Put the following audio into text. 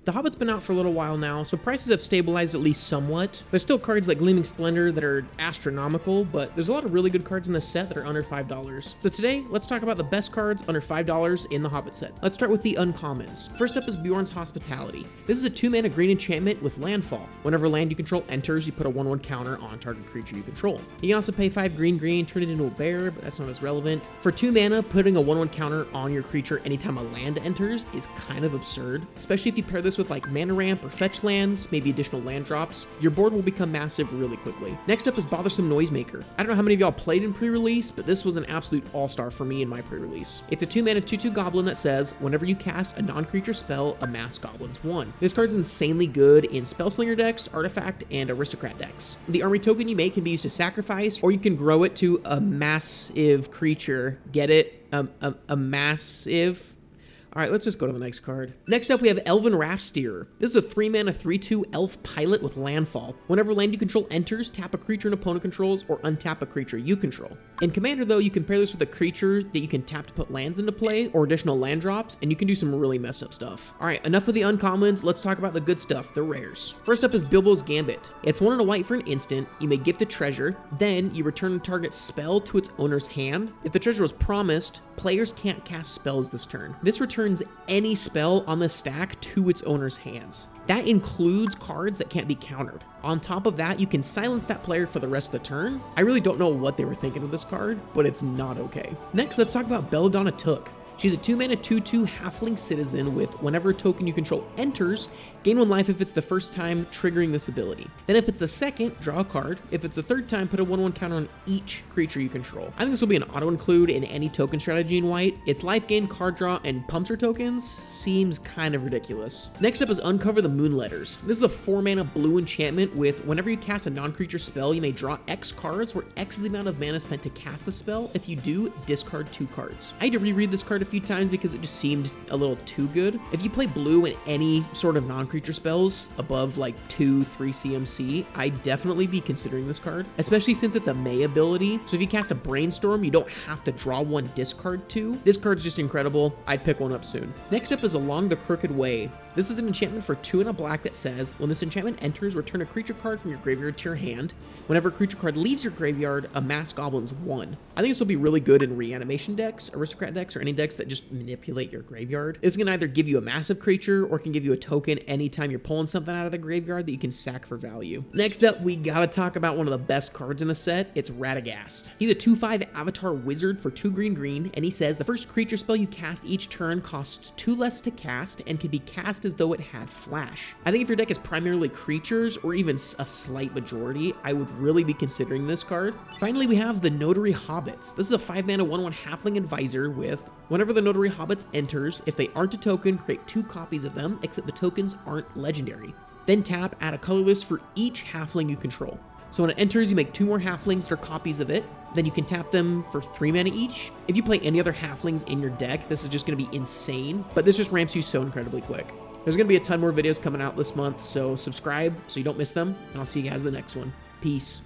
The Hobbit's been out for a little while now, so prices have stabilized at least somewhat. There's still cards like Gleaming Splendor that are astronomical, but there's a lot of really good cards in this set that are under $5. So today, let's talk about the best cards under $5 in the Hobbit set. Let's start with the uncommons. First up is Bjorn's Hospitality. This is a 2-mana green enchantment with landfall. Whenever land you control enters, you put a 1/1 counter on target creature you control. You can also pay 5 green, turn it into a bear, but that's not as relevant. For 2 mana, putting a 1/1 counter on your creature anytime a land enters is kind of absurd, especially if you pair this with like mana ramp or fetch lands, maybe additional land drops. Your board will become massive really quickly. Next up is Bothersome Noisemaker. I don't know how many of y'all played in pre-release, but this was an absolute all-star for me in my pre-release. It's a 2-mana 2/2 goblin that says, whenever you cast a non-creature spell, amass goblins 1. This card's insanely good in Spellslinger decks, Artifact, and Aristocrat decks. The army token you make can be used to sacrifice, or you can grow it to a massive creature. Get it? A massive? All right, let's just go to the next card. Next up, we have Elven Raftsteer. This is a 3-mana 3/2 elf pilot with landfall. Whenever land you control enters, tap a creature an opponent controls or untap a creature you control. In Commander, though, you can pair this with a creature that you can tap to put lands into play or additional land drops, and you can do some really messed up stuff. All right, enough of the uncommons. Let's talk about the good stuff, the rares. First up is Bilbo's Gambit. It's 1 and a white for an instant. You may gift a treasure, then you return a target spell to its owner's hand. If the treasure was promised, players can't cast spells this turn. This returns any spell on the stack to its owner's hands. That includes cards that can't be countered. On top of that, you can silence that player for the rest of the turn. I really don't know what they were thinking of this card, but it's not okay. Next, let's talk about Belladonna Took. She's a 2-mana 2/2 halfling citizen with whenever a token you control enters, gain 1 life if it's the first time triggering this ability. Then if it's the second, draw a card. If it's the third time, put a 1/1 counter on each creature you control. I think this will be an auto-include in any token strategy in white. Its life gain, card draw, and pumps her tokens seems kind of ridiculous. Next up is Uncover the Moonletters. This is a 4-mana blue enchantment with whenever you cast a non-creature spell, you may draw X cards, where X is the amount of mana spent to cast the spell. If you do, discard 2 cards. I had to reread this card a few times because it just seemed a little too good. If you play blue in any sort of non-creature spells above like 2-3 CMC, I'd definitely be considering this card, especially since it's a May ability. So if you cast a Brainstorm, you don't have to draw 1, discard 2. This card's just incredible. I'd pick one up soon. Next up is Along the Crooked Way. This is an enchantment for 2 and a black that says, when this enchantment enters, return a creature card from your graveyard to your hand. Whenever a creature card leaves your graveyard, amass goblins 1. I think this will be really good in reanimation decks, aristocrat decks, or any decks that just manipulate your graveyard. This can either give you a massive creature or can give you a token anytime you're pulling something out of the graveyard that you can sack for value. Next up, we gotta talk about one of the best cards in the set. It's Radagast. He's a 2/5 avatar wizard for 2 green, and he says the first creature spell you cast each turn costs 2 less to cast and can be cast as though it had flash. I think if your deck is primarily creatures or even a slight majority, I would really be considering this card. Finally, we have the Notary Hobbits. This is a 5-mana 1/1 halfling advisor with whenever the Notary Hobbits enters, if they aren't a token, create 2 copies of them, except the tokens aren't legendary. Then tap, add a colorless for each halfling you control. So when it enters, you make 2 more halflings that are copies of it. Then you can tap them for 3 mana each. If you play any other halflings in your deck, this is just going to be insane, but this just ramps you so incredibly quick. There's going to be a ton more videos coming out this month, so subscribe so you don't miss them, and I'll see you guys in the next one. Peace.